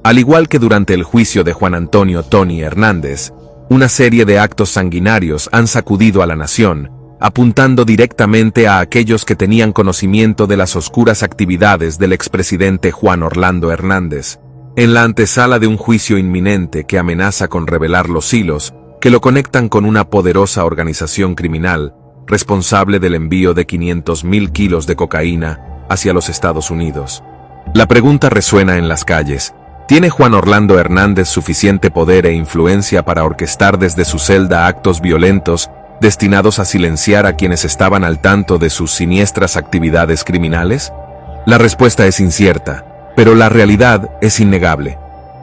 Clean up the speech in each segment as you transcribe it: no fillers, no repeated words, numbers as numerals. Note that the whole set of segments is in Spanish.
Al igual que durante el juicio de Juan Antonio Tony Hernández, una serie de actos sanguinarios han sacudido a la nación, apuntando directamente a aquellos que tenían conocimiento de las oscuras actividades del expresidente Juan Orlando Hernández, en la antesala de un juicio inminente que amenaza con revelar los hilos que lo conectan con una poderosa organización criminal, responsable del envío de 500.000 kilos de cocaína hacia los Estados Unidos. La pregunta resuena en las calles: ¿tiene Juan Orlando Hernández suficiente poder e influencia para orquestar desde su celda actos violentos destinados a silenciar a quienes estaban al tanto de sus siniestras actividades criminales? La respuesta es incierta, pero la realidad es innegable.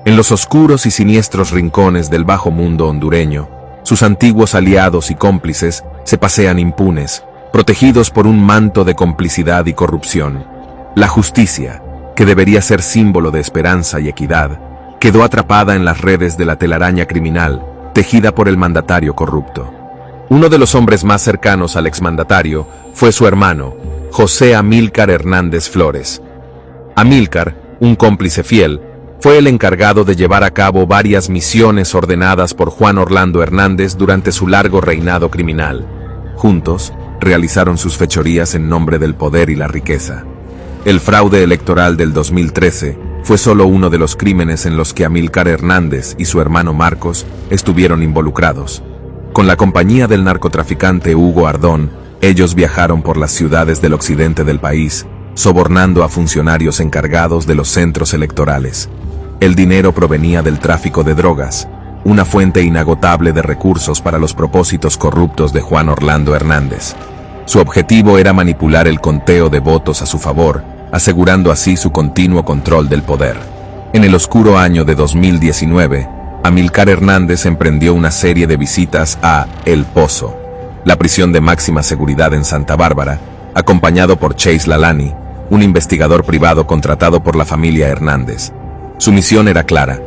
En los oscuros y siniestros rincones del bajo mundo hondureño, sus antiguos aliados y cómplices se pasean impunes, protegidos por un manto de complicidad y corrupción. La justicia, que debería ser símbolo de esperanza y equidad, quedó atrapada en las redes de la telaraña criminal, tejida por el mandatario corrupto. Uno de los hombres más cercanos al exmandatario fue su hermano, José Amílcar Hernández Flores. Amílcar, un cómplice fiel, fue el encargado de llevar a cabo varias misiones ordenadas por Juan Orlando Hernández durante su largo reinado criminal. Juntos, realizaron sus fechorías en nombre del poder y la riqueza. El fraude electoral del 2013 fue solo uno de los crímenes en los que Amílcar Hernández y su hermano Marcos estuvieron involucrados. Con la compañía del narcotraficante Hugo Ardón, ellos viajaron por las ciudades del occidente del país, sobornando a funcionarios encargados de los centros electorales. El dinero provenía del tráfico de drogas, una fuente inagotable de recursos para los propósitos corruptos de Juan Orlando Hernández. Su objetivo era manipular el conteo de votos a su favor, asegurando así su continuo control del poder. En el oscuro año de 2019, Amílcar Hernández emprendió una serie de visitas a El Pozo, la prisión de máxima seguridad en Santa Bárbara, acompañado por Chase Lalani, un investigador privado contratado por la familia Hernández. Su misión era clara: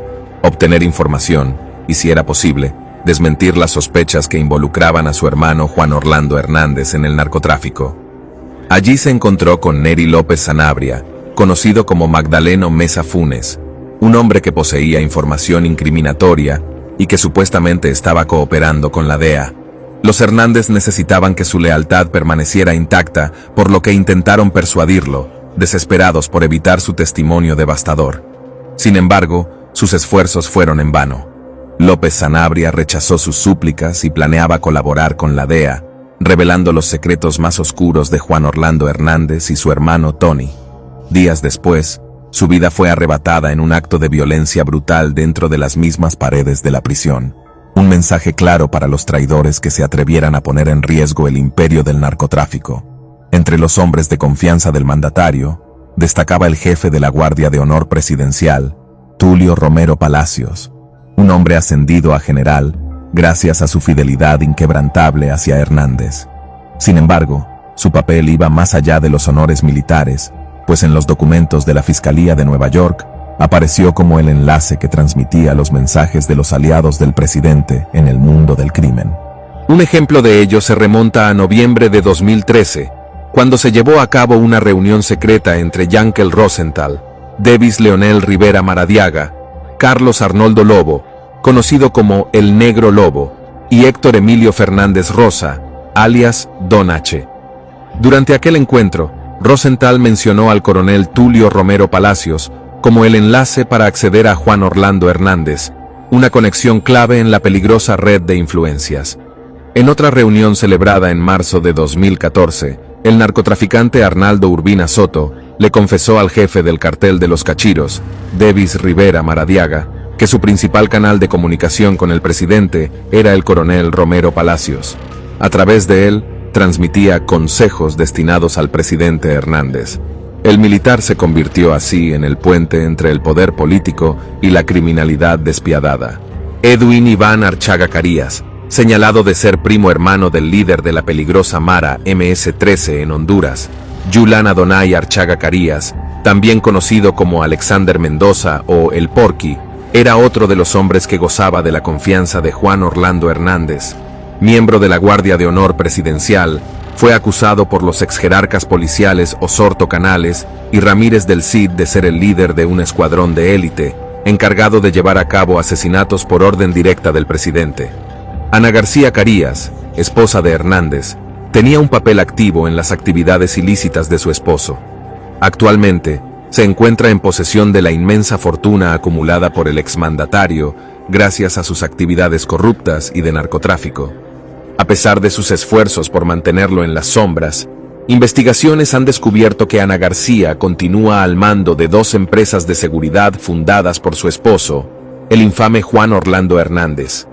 obtener información y, si era posible, desmentir las sospechas que involucraban a su hermano Juan Orlando Hernández en el narcotráfico. Allí se encontró con Neri López Sanabria, conocido como Magdaleno Mesa Funes, un hombre que poseía información incriminatoria y que supuestamente estaba cooperando con la DEA. Los Hernández necesitaban que su lealtad permaneciera intacta, por lo que intentaron persuadirlo, desesperados por evitar su testimonio devastador. Sin embargo, sus esfuerzos fueron en vano. López Sanabria rechazó sus súplicas y planeaba colaborar con la DEA, revelando los secretos más oscuros de Juan Orlando Hernández y su hermano Tony. Días después, su vida fue arrebatada en un acto de violencia brutal dentro de las mismas paredes de la prisión. Un mensaje claro para los traidores que se atrevieran a poner en riesgo el imperio del narcotráfico. Entre los hombres de confianza del mandatario, destacaba el jefe de la Guardia de Honor Presidencial, Tulio Romero Palacios, un hombre ascendido a general gracias a su fidelidad inquebrantable hacia Hernández. Sin embargo, su papel iba más allá de los honores militares, pues en los documentos de la Fiscalía de Nueva York apareció como el enlace que transmitía los mensajes de los aliados del presidente en el mundo del crimen. Un ejemplo de ello se remonta a noviembre de 2013, cuando se llevó a cabo una reunión secreta entre Yankel Rosenthal, Devis Leonel Rivera Maradiaga, Carlos Arnoldo Lobo, conocido como el Negro Lobo, y Héctor Emilio Fernández Rosa, alias Don H. Durante aquel encuentro, Rosenthal mencionó al coronel Tulio Romero Palacios como el enlace para acceder a Juan Orlando Hernández, una conexión clave en la peligrosa red de influencias. En otra reunión celebrada en marzo de 2014, el narcotraficante Arnaldo Urbina Soto le confesó al jefe del cartel de los Cachiros, Devis Rivera Maradiaga, que su principal canal de comunicación con el presidente era el coronel Romero Palacios. A través de él, transmitía consejos destinados al presidente Hernández. El militar se convirtió así en el puente entre el poder político y la criminalidad despiadada. Edwin Iván Archaga Carías, señalado de ser primo hermano del líder de la peligrosa Mara MS-13 en Honduras, Yulan Adonai Archaga Carías, también conocido como Alexander Mendoza o El Porky, era otro de los hombres que gozaba de la confianza de Juan Orlando Hernández. Miembro de la Guardia de Honor Presidencial, fue acusado por los exjerarcas policiales Osorto Canales y Ramírez del Cid de ser el líder de un escuadrón de élite, encargado de llevar a cabo asesinatos por orden directa del presidente. Ana García Carías, esposa de Hernández, tenía un papel activo en las actividades ilícitas de su esposo. Actualmente, se encuentra en posesión de la inmensa fortuna acumulada por el exmandatario gracias a sus actividades corruptas y de narcotráfico. A pesar de sus esfuerzos por mantenerlo en las sombras, investigaciones han descubierto que Ana García continúa al mando de 2 empresas de seguridad fundadas por su esposo, el infame Juan Orlando Hernández: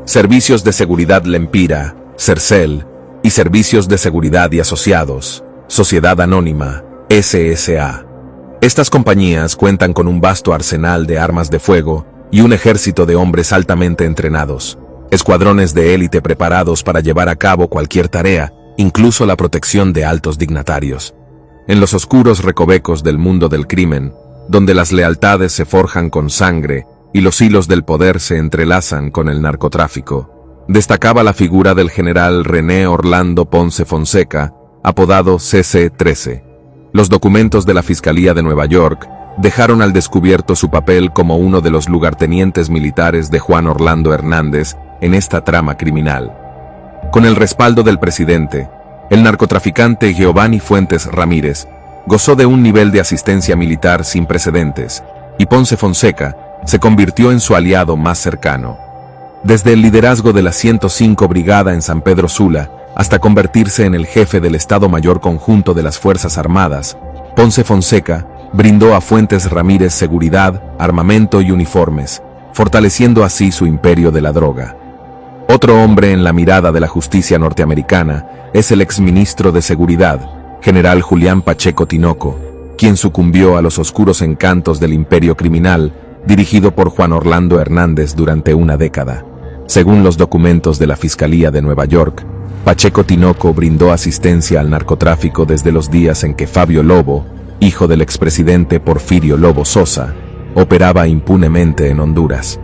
Servicios de Seguridad Lempira, Sercel, y Servicios de Seguridad y Asociados, Sociedad Anónima, SSA. Estas compañías cuentan con un vasto arsenal de armas de fuego y un ejército de hombres altamente entrenados, escuadrones de élite preparados para llevar a cabo cualquier tarea, incluso la protección de altos dignatarios. En los oscuros recovecos del mundo del crimen, donde las lealtades se forjan con sangre y los hilos del poder se entrelazan con el narcotráfico, destacaba la figura del general René Orlando Ponce Fonseca, apodado CC-13. Los documentos de la Fiscalía de Nueva York dejaron al descubierto su papel como uno de los lugartenientes militares de Juan Orlando Hernández en esta trama criminal. Con el respaldo del presidente, el narcotraficante Giovanni Fuentes Ramírez gozó de un nivel de asistencia militar sin precedentes, y Ponce Fonseca se convirtió en su aliado más cercano. Desde el liderazgo de la 105 Brigada en San Pedro Sula, hasta convertirse en el jefe del Estado Mayor Conjunto de las Fuerzas Armadas, Ponce Fonseca brindó a Fuentes Ramírez seguridad, armamento y uniformes, fortaleciendo así su imperio de la droga. Otro hombre en la mirada de la justicia norteamericana es el exministro de Seguridad, general Julián Pacheco Tinoco, quien sucumbió a los oscuros encantos del imperio criminal dirigido por Juan Orlando Hernández durante una década. Según los documentos de la Fiscalía de Nueva York, Pacheco Tinoco brindó asistencia al narcotráfico desde los días en que Fabio Lobo, hijo del expresidente Porfirio Lobo Sosa, operaba impunemente en Honduras.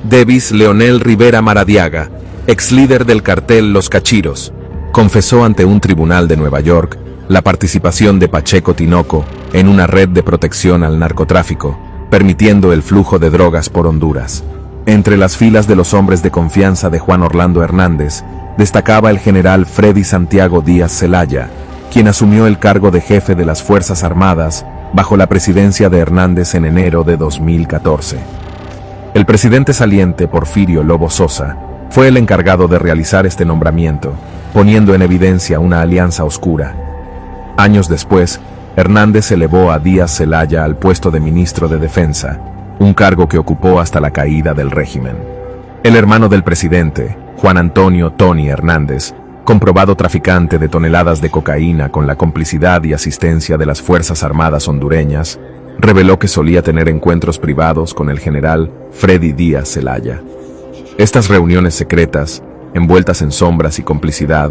Devis Leonel Rivera Maradiaga, ex líder del cartel Los Cachiros, confesó ante un tribunal de Nueva York la participación de Pacheco Tinoco en una red de protección al narcotráfico, permitiendo el flujo de drogas por Honduras. Entre las filas de los hombres de confianza de Juan Orlando Hernández, destacaba el general Freddy Santiago Díaz Celaya, quien asumió el cargo de jefe de las Fuerzas Armadas bajo la presidencia de Hernández en enero de 2014. El presidente saliente Porfirio Lobo Sosa fue el encargado de realizar este nombramiento, poniendo en evidencia una alianza oscura. Años después, Hernández elevó a Díaz Celaya al puesto de ministro de Defensa, un cargo que ocupó hasta la caída del régimen. El hermano del presidente, Juan Antonio Tony Hernández, comprobado traficante de toneladas de cocaína con la complicidad y asistencia de las Fuerzas Armadas hondureñas, reveló que solía tener encuentros privados con el general Freddy Díaz Celaya. Estas reuniones secretas, envueltas en sombras y complicidad,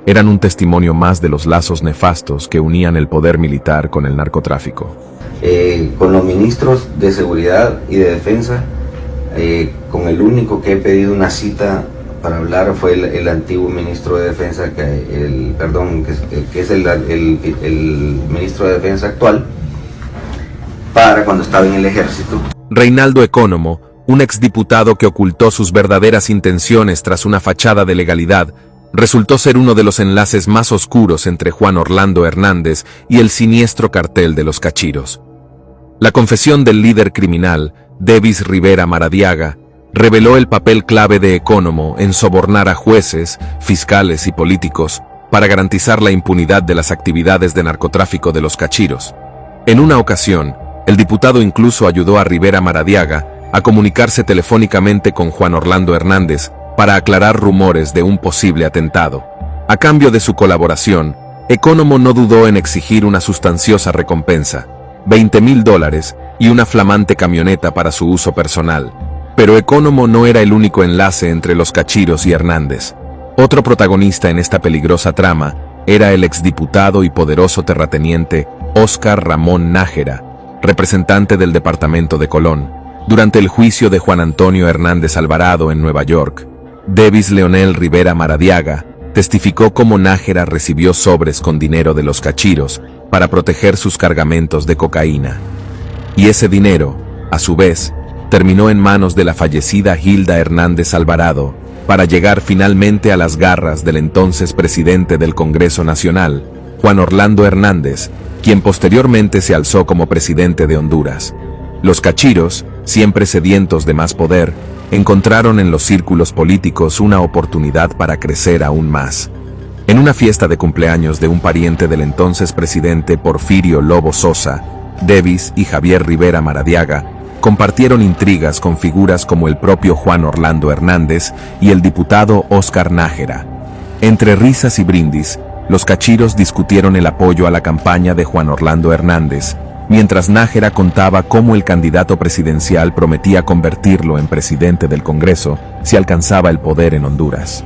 eran un testimonio más de los lazos nefastos que unían el poder militar con el narcotráfico. Con los ministros de Seguridad y de Defensa, con el único que he pedido una cita para hablar fue el antiguo ministro de Defensa, que es el ministro de Defensa actual, para cuando estaba en el ejército. Reinaldo Ecónomo, un exdiputado que ocultó sus verdaderas intenciones tras una fachada de legalidad, resultó ser uno de los enlaces más oscuros entre Juan Orlando Hernández y el siniestro cartel de los Cachiros. La confesión del líder criminal, Devis Rivera Maradiaga, reveló el papel clave de Ecónomo en sobornar a jueces, fiscales y políticos para garantizar la impunidad de las actividades de narcotráfico de los Cachiros. En una ocasión, el diputado incluso ayudó a Rivera Maradiaga a comunicarse telefónicamente con Juan Orlando Hernández para aclarar rumores de un posible atentado. A cambio de su colaboración, Ecónomo no dudó en exigir una sustanciosa recompensa, $20,000 y una flamante camioneta para su uso personal. Pero Ecónomo no era el único enlace entre los Cachiros y Hernández. Otro protagonista en esta peligrosa trama era el exdiputado y poderoso terrateniente Óscar Ramón Nájera, representante del departamento de Colón. Durante el juicio de Juan Antonio Hernández Alvarado en Nueva York, Devis Leonel Rivera Maradiaga testificó cómo Nájera recibió sobres con dinero de los Cachiros para proteger sus cargamentos de cocaína. Y ese dinero, a su vez, terminó en manos de la fallecida Hilda Hernández Alvarado, para llegar finalmente a las garras del entonces presidente del Congreso Nacional, Juan Orlando Hernández, quien posteriormente se alzó como presidente de Honduras. Los cachiros, siempre sedientos de más poder, encontraron en los círculos políticos una oportunidad para crecer aún más. En una fiesta de cumpleaños de un pariente del entonces presidente Porfirio Lobo Sosa, Davis y Javier Rivera Maradiaga compartieron intrigas con figuras como el propio Juan Orlando Hernández y el diputado Óscar Nájera. Entre risas y brindis, los cachiros discutieron el apoyo a la campaña de Juan Orlando Hernández, mientras Nájera contaba cómo el candidato presidencial prometía convertirlo en presidente del Congreso si alcanzaba el poder en Honduras.